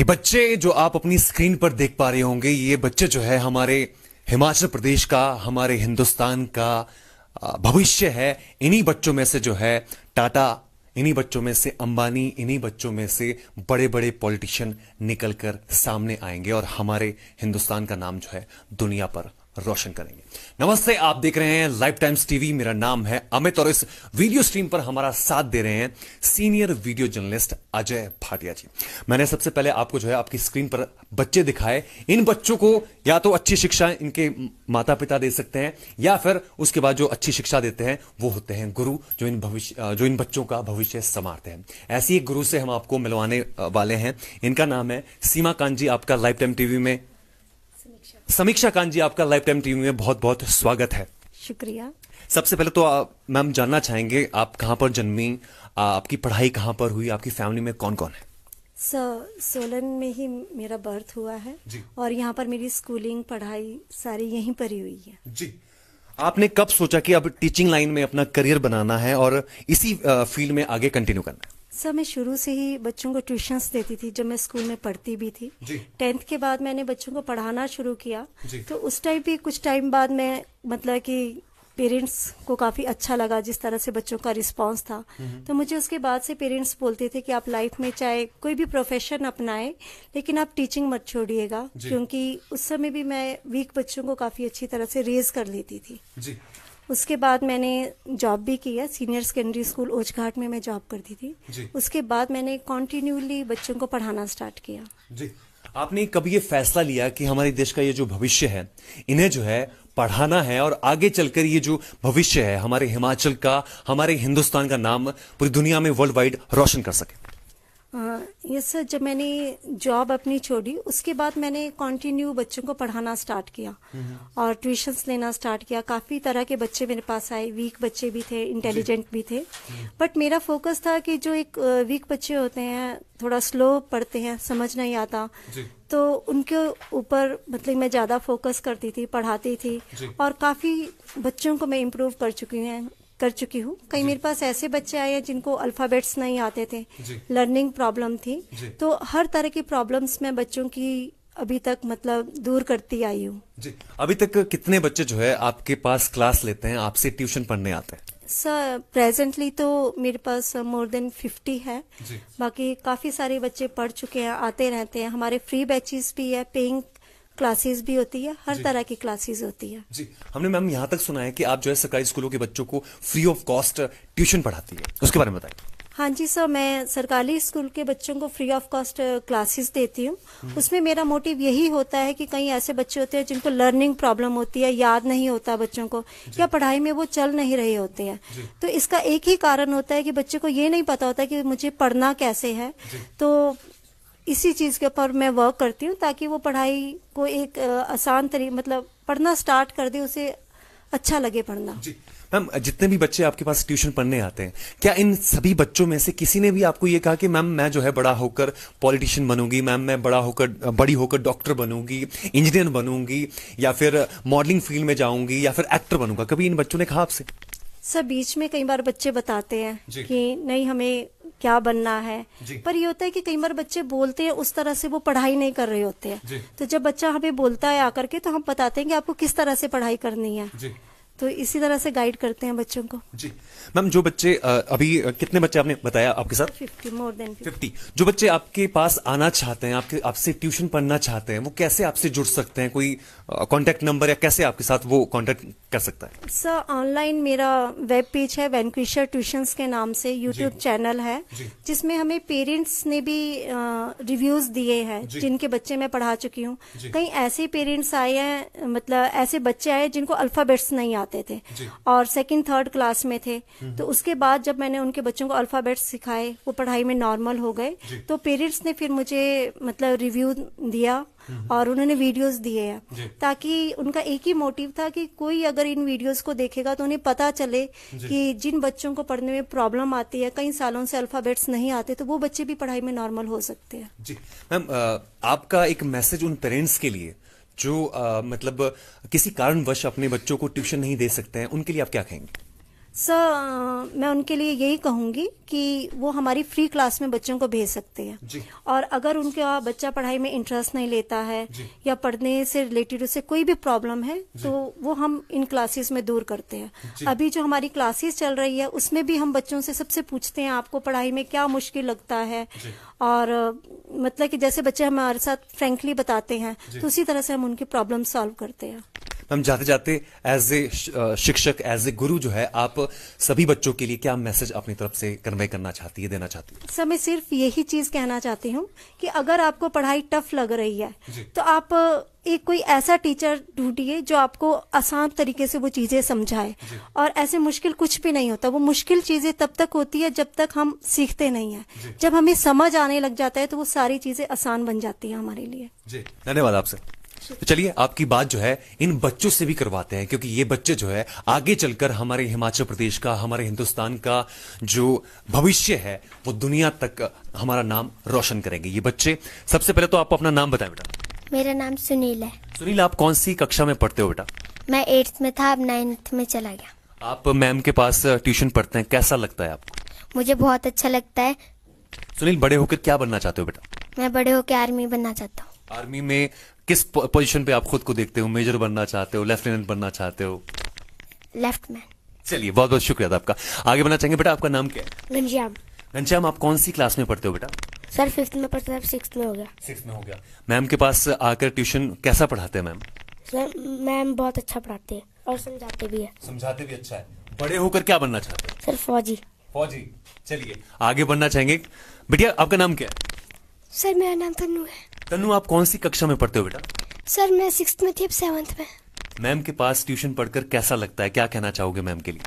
ये बच्चे जो आप अपनी स्क्रीन पर देख पा रहे होंगे, ये बच्चे जो है हमारे हिमाचल प्रदेश का, हमारे हिंदुस्तान का भविष्य है। इन्हीं बच्चों में से जो है टाटा, इन्हीं बच्चों में से अंबानी, इन्हीं बच्चों में से बड़े बड़े पॉलिटिशियन निकलकर सामने आएंगे और हमारे हिंदुस्तान का नाम जो है दुनिया पर रोशन करेंगे। नमस्ते, आप देख रहे हैं लाइफ टाइम्स टीवी। मेरा नाम है अमित और इस वीडियो स्ट्रीम पर हमारा साथ दे रहे हैं senior video journalist Ajay Bhatia ji. मैंने सबसे पहले आपको जो है आपकी स्क्रीन पर बच्चे दिखाए। इन बच्चों को या तो अच्छी शिक्षा इनके माता पिता दे सकते हैं या फिर उसके बाद जो अच्छी शिक्षा देते हैं वो होते हैं गुरु, जो इन बच्चों का भविष्य संवारते हैं। ऐसी एक गुरु से हम आपको मिलवाने वाले हैं। इनका नाम है सीमा कांत जी। आपका लाइफ टाइम टीवी में समीक्षा कांत जी, आपका लाइफ टाइम टीवी में बहुत बहुत स्वागत है। शुक्रिया। सबसे पहले तो मैम जानना चाहेंगे आप कहां पर जन्मी, आपकी पढ़ाई कहां पर हुई, आपकी फैमिली में कौन कौन है? सोलन में ही मेरा बर्थ हुआ है जी। और यहाँ पर मेरी स्कूलिंग पढ़ाई सारी यहीं पर ही हुई है। जी। आपने कब सोचा कि अब टीचिंग लाइन में अपना करियर बनाना है और इसी फील्ड में आगे कंटिन्यू करना है? सर, मैं शुरू से ही बच्चों को ट्यूशंस देती थी जब मैं स्कूल में पढ़ती भी थी। जी। 10th के बाद मैंने बच्चों को पढ़ाना शुरू किया। जी। तो उस टाइम भी कुछ टाइम बाद मैं मतलब कि पेरेंट्स को काफी अच्छा लगा जिस तरह से बच्चों का रिस्पांस था। तो मुझे उसके बाद से पेरेंट्स बोलते थे कि आप लाइफ में चाहे कोई भी प्रोफेशन अपनाएं लेकिन आप टीचिंग मत छोड़िएगा, क्योंकि उस समय भी मैं वीक बच्चों को काफी अच्छी तरह से रेज कर लेती थी। जी। उसके बाद मैंने जॉब भी किया। सीनियर सेकेंडरी स्कूल ओछघाट में मैं जॉब करती थी। जी। उसके बाद मैंने कॉन्टिन्यूअली बच्चों को पढ़ाना स्टार्ट किया। जी। आपने कभी ये फैसला लिया कि हमारे देश का ये जो भविष्य है इन्हें जो है पढ़ाना है और आगे चलकर ये जो भविष्य है हमारे हिमाचल का, हमारे हिंदुस्तान का नाम पूरी दुनिया में वर्ल्ड वाइड रोशन कर सके? यस सर, जब मैंने जॉब अपनी छोड़ी उसके बाद मैंने कंटिन्यू बच्चों को पढ़ाना स्टार्ट किया और ट्यूशंस लेना स्टार्ट किया। काफी तरह के बच्चे मेरे पास आए, वीक बच्चे भी थे, इंटेलिजेंट भी थे। बट मेरा फोकस था कि जो एक वीक बच्चे होते हैं, थोड़ा स्लो पढ़ते हैं, समझ नहीं आता, तो उनके ऊपर मतलब मैं ज्यादा फोकस करती थी, पढ़ाती थी और काफी बच्चों को मैं इम्प्रूव कर चुकी हूँ। कई मेरे पास ऐसे बच्चे आए हैं जिनको अल्फाबेट्स नहीं आते थे, लर्निंग प्रॉब्लम थी। तो हर तरह की प्रॉब्लम्स मैं बच्चों की अभी तक मतलब दूर करती आई हूँ। जी। अभी तक कितने बच्चे जो है आपके पास क्लास लेते हैं, आपसे ट्यूशन पढ़ने आते हैं? सर, प्रेजेंटली तो मेरे पास मोर देन 50 है। बाकी काफी सारे बच्चे पढ़ चुके हैं, आते रहते हैं। हमारे फ्री बैचेस भी है, पेइंग क्लासेस भी होती है, हर तरह की क्लासेस होती है। जी। हमने मैम यहाँ तक सुना है कि आप जो है सरकारी स्कूलों के बच्चों को फ्री ऑफ कॉस्ट ट्यूशन पढ़ाती है, उसके बारे में बताइए। हाँ जी सर, मैं सरकारी स्कूल के बच्चों को फ्री ऑफ कॉस्ट क्लासेस देती हूँ। उसमें मेरा मोटिव यही होता है कि कई ऐसे बच्चे होते हैं जिनको लर्निंग प्रॉब्लम होती है, याद नहीं होता बच्चों को, या पढ़ाई में वो चल नहीं रहे होते हैं। तो इसका एक ही कारण होता है कि बच्चे को ये नहीं पता होता कि मुझे पढ़ना कैसे है। तो इसी चीज के ऊपर मैं वर्क करती हूँ ताकि वो पढ़ाई को एक आसान तरीके मतलब पढ़ना स्टार्ट कर दे, उसे अच्छा लगे पढ़ना। जी। मैम, जितने भी बच्चे आपके पास ट्यूशन पढ़ने आते हैं, क्या इन सभी बच्चों में से किसी ने भी आपको ये कहा कि मैम मैं जो है बड़ा होकर पॉलिटिशियन बनूंगी, मैम मैं बड़ी होकर डॉक्टर बनूंगी, इंजीनियर बनूंगी, या फिर मॉडलिंग फील्ड में जाऊंगी, या फिर एक्टर बनूंगा? कभी इन बच्चों ने कहा आपसे? सर, बीच में कई बार बच्चे बताते हैं कि नहीं हमें क्या बनना है, पर ये होता है कि कई बार बच्चे बोलते हैं उस तरह से वो पढ़ाई नहीं कर रहे होते हैं। तो जब बच्चा हमें बोलता है आकर के तो हम बताते हैं कि आपको किस तरह से पढ़ाई करनी है। तो इसी तरह से गाइड करते हैं बच्चों को। जी। मैम, जो बच्चे अभी कितने बच्चे आपने बताया आपके साथ? 50, मोर देन 50। जो बच्चे आपके पास आना चाहते हैं, आपसे ट्यूशन पढ़ना चाहते हैं, वो कैसे आपसे जुड़ सकते हैं? कोई कांटेक्ट नंबर या कैसे आपके साथ वो कांटेक्ट कर सकता है? सर, ऑनलाइन मेरा वेब पेज है, वैनक्विशर ट्यूशंस के नाम से यूट्यूब चैनल है, जिसमें हमें पेरेंट्स ने भी रिव्यूज दिए हैं जिनके बच्चे मैं पढ़ा चुकी हूँ। कई ऐसे पेरेंट्स आए हैं, मतलब ऐसे बच्चे आए जिनको अल्फाबेट्स नहीं आते थे और सेकंड थर्ड क्लास में थे। तो उसके बाद जब मैंने उनके बच्चों को अल्फाबेट्स सिखाए, वो पढ़ाई में नॉर्मल हो गए। तो पेरेंट्स ने फिर मुझे मतलब रिव्यू दिया और उन्होंने वीडियोस दिए हैं, ताकि उनका एक ही मोटिव था कि कोई अगर इन वीडियोस को देखेगा तो उन्हें पता चले कि जिन बच्चों को पढ़ने में प्रॉब्लम आती है, कई सालों से अल्फाबेट्स नहीं आते, तो वो बच्चे भी पढ़ाई में नॉर्मल हो सकते हैं। जी। मैम, आपका एक मैसेज उन पेरेंट्स के लिए जो मतलब किसी कारणवश अपने बच्चों को ट्यूशन नहीं दे सकते हैं, उनके लिए आप क्या कहेंगे? सर मैं उनके लिए यही कहूंगी कि वो हमारी फ्री क्लास में बच्चों को भेज सकते हैं जी। और अगर उनका बच्चा पढ़ाई में इंटरेस्ट नहीं लेता है या पढ़ने से रिलेटेड उससे कोई भी प्रॉब्लम है तो वो हम इन क्लासेस में दूर करते हैं। अभी जो हमारी क्लासेस चल रही है उसमें भी हम बच्चों से सबसे पूछते हैं आपको पढ़ाई में क्या मुश्किल लगता है, और मतलब कि जैसे बच्चे हमारे साथ फ्रेंकली बताते हैं तो उसी तरह से हम उनकी प्रॉब्लम सॉल्व करते हैं। हम जाते जाते एज ए शिक्षक, एज ए गुरु जो है, आप सभी बच्चों के लिए क्या मैसेज अपनी तरफ से कन्वे करना चाहती है, देना चाहती है? सर मैं सिर्फ यही चीज कहना चाहती हूँ कि अगर आपको पढ़ाई टफ लग रही है तो आप एक कोई ऐसा टीचर ढूंढिए जो आपको आसान तरीके से वो चीजें समझाए, और ऐसे मुश्किल कुछ भी नहीं होता। वो मुश्किल चीजें तब तक होती है जब तक हम सीखते नहीं है। जब हमें समझ आने लग जाता है तो वो सारी चीजें आसान बन जाती है हमारे लिए। जी, धन्यवाद आपसे। तो चलिए आपकी बात जो है इन बच्चों से भी करवाते हैं, क्योंकि ये बच्चे जो है आगे चलकर हमारे हिमाचल प्रदेश का, हमारे हिंदुस्तान का जो भविष्य है वो दुनिया तक हमारा नाम रोशन करेंगे ये बच्चे। सबसे पहले तो आप अपना नाम बताएं बेटा। मेरा नाम सुनील है। सुनील, आप कौन सी कक्षा में पढ़ते हो बेटा? मैं 8th में था, अब 9th में चला गया। आप मैम के पास ट्यूशन पढ़ते हैं, कैसा लगता है आपको? मुझे बहुत अच्छा लगता है। सुनील, बड़े होकर क्या बनना चाहते हो बेटा? मैं बड़े होकर आर्मी बनना चाहता हूँ। आर्मी में किस पोजीशन पे आप खुद को देखते हो? मेजर बनना चाहते हो, लेफ्टिनेंट बनना चाहते हो? लेफ्टमैन। चलिए, बहुत बहुत शुक्रिया आपका। आगे बढ़ना चाहेंगे बेटा, आपका नाम क्या है? घनश्याम। घनश्याम, आप कौन सी क्लास में पढ़ते हो बेटा? सर 5th में पढ़ता था, 6th में हो गया। 6th में हो गया। मैम के पास आकर ट्यूशन कैसा पढ़ाते हैं मैम? सर मैम बहुत अच्छा पढ़ाते हैं और समझाते भी है। समझाते भी अच्छा है। बड़े होकर क्या बनना चाहते हैं? सर फौजी। फौजी। चलिए आगे बढ़ना चाहेंगे। बेटिया, आपका नाम क्या है? सर मेरा नाम तन्नू है। तन्नू, आप कौन सी कक्षा में पढ़ते हो बेटा? सर मैं 6th में थी, अब 7th में। मैम के पास ट्यूशन पढ़कर कैसा लगता है, क्या कहना चाहोगे मैम के लिए?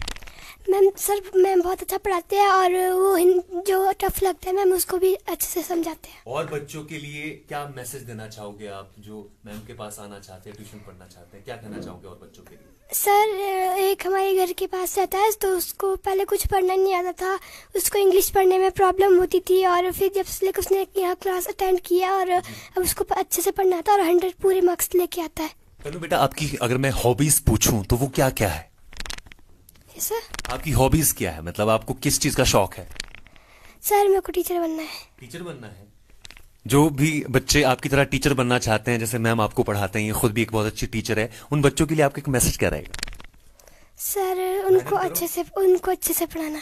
मैम बहुत अच्छा पढ़ाते हैं और वो जो टफ लगता है मैम उसको भी अच्छे से समझाते हैं। और बच्चों के लिए क्या मैसेज देना चाहोगे आप जो मैम के पास आना चाहते हैं, ट्यूशन पढ़ना चाहते हैं? क्या कहना चाहोगे और बच्चों के लिए? सर एक हमारे घर के पास रहता है तो उसको पहले कुछ पढ़ना नहीं आता था, उसको इंग्लिश पढ़ने में प्रॉब्लम होती थी, और फिर जब से उसने यहाँ क्लास अटेंड किया और अब उसको अच्छे से पढ़ना आता है और 100 पूरे मार्क्स लेके आता है। तनु बेटा, आपकी अगर मैं हॉबीज पूछूं तो वो क्या क्या है? सर आपकी हॉबीज क्या है, मतलब आपको किस चीज का शौक है? सर मेरे को टीचर बनना है। टीचर बनना है। जो भी बच्चे आपकी तरह टीचर बनना चाहते हैं, जैसे मैम आपको पढ़ाते हैं, ये खुद भी एक बहुत अच्छी टीचर है, उन बच्चों के लिए आपका एक मैसेज क्या रहेगा? सर उनको अच्छे से पढ़ाना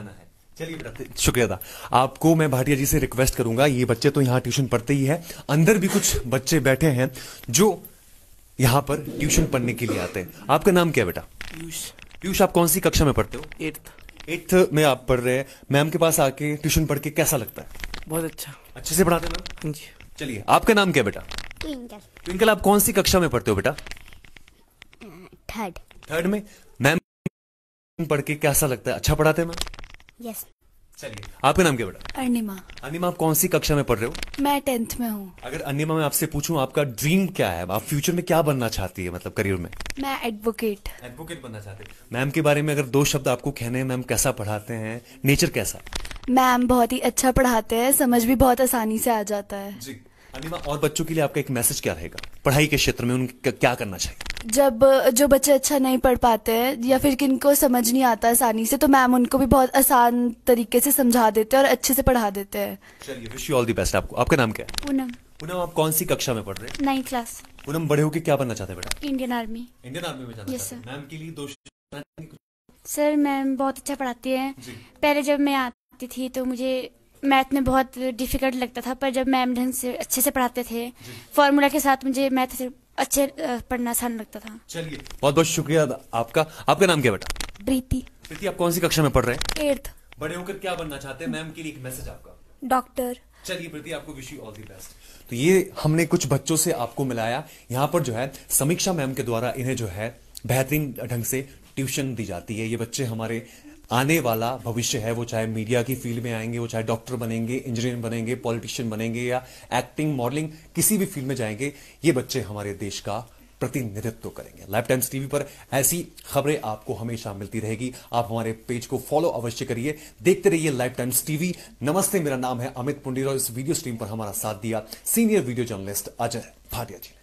है। चलिए बेटा, शुक्रिया था आपको। मैं भाटिया जी से रिक्वेस्ट करूंगा, ये बच्चे तो यहाँ ट्यूशन पढ़ते ही है, अंदर भी कुछ बच्चे बैठे हैं जो यहाँ पर ट्यूशन पढ़ने के लिए आते हैं। आपका नाम क्या है बेटा? पीयूष, आप कौन सी कक्षा में पढ़ते हो? 8th में आप पढ़ रहे हैं। मैम के पास आके ट्यूशन पढ़ के कैसा लगता है? बहुत अच्छा। अच्छे से पढ़ाते हैं मैम? जी। चलिए, आपका नाम क्या है बेटा? ट्विंकल, आप कौन सी कक्षा में पढ़ते हो बेटा? 3rd में। मैम पढ़ के कैसा लगता है, अच्छा पढ़ाते हैं मैम? यस। चलिए, आपका नाम क्या बेटा? अर्निमा। अनिमा, आप कौन सी कक्षा में पढ़ रहे हो? मैं 10th में हूँ। अगर अनिमा मैं आपसे पूछूं आपका ड्रीम क्या है, आप फ्यूचर में क्या बनना चाहती है, मतलब करियर में? मैं एडवोकेट बनना चाहते हैं। मैम के बारे में अगर 2 शब्द आपको कहने हैं, मैम कैसा पढ़ाते हैं, नेचर कैसा? मैम बहुत ही अच्छा पढ़ाते हैं, समझ भी बहुत आसानी से आ जाता है। जी। अनिमा, और बच्चों के लिए आपका एक मैसेज क्या रहेगा पढ़ाई के क्षेत्र में, उनको क्या करना चाहिए? जब जो बच्चे अच्छा नहीं पढ़ पाते हैं या फिर किनको समझ नहीं आता आसानी से, तो मैम उनको भी बहुत आसान तरीके से समझा देते हैं और अच्छे से पढ़ा देते हैं। चलिए, wish you all the best आपको। आपका नाम क्या है? पूनम। पूनम, आप कौन सी कक्षा में पढ़ रहे हैं? 9th class. पूनम, बड़े होकर क्या बनना चाहते हैं बेटा? Indian army. इंडियन आर्मी में जाना चाहते हैं। मैम के लिए 2 सर मैम बहुत अच्छा पढ़ाती है। पहले जब मैं आती थी तो मुझे मैथ में बहुत डिफिकल्ट लगता था, पर जब मैम ढंग से अच्छे से पढ़ाते थे फॉर्मूला के साथ, मुझे मैथ से अच्छे पढ़ना आसान लगता था। चलिए, बहुत बहुत शुक्रिया आपका। आपका नाम क्या बेटा? प्रीति। प्रीति, आप कौन सी कक्षा में पढ़ रहे हैं? 8th। बड़े होकर क्या बनना चाहते हैं? मैम के लिए एक मैसेज आपका। डॉक्टर। चलिए प्रीति, आपको wish you all the best. तो ये हमने कुछ बच्चों से आपको मिलाया। यहाँ पर जो है समीक्षा मैम के द्वारा इन्हें जो है बेहतरीन ढंग से ट्यूशन दी जाती है। ये बच्चे हमारे आने वाला भविष्य है, वो चाहे मीडिया की फील्ड में आएंगे, वो चाहे डॉक्टर बनेंगे, इंजीनियर बनेंगे, पॉलिटिशियन बनेंगे, या एक्टिंग, मॉडलिंग, किसी भी फील्ड में जाएंगे, ये बच्चे हमारे देश का प्रतिनिधित्व करेंगे। लाइफ टाइम्स टीवी पर ऐसी खबरें आपको हमेशा मिलती रहेगी। आप हमारे पेज को फॉलो अवश्य करिए, देखते रहिए लाइफ टाइम्स टीवी। नमस्ते, मेरा नाम है अमित पुंडीर और इस वीडियो स्ट्रीम पर हमारा साथ दिया senior video journalist Ajay Bhatia जी।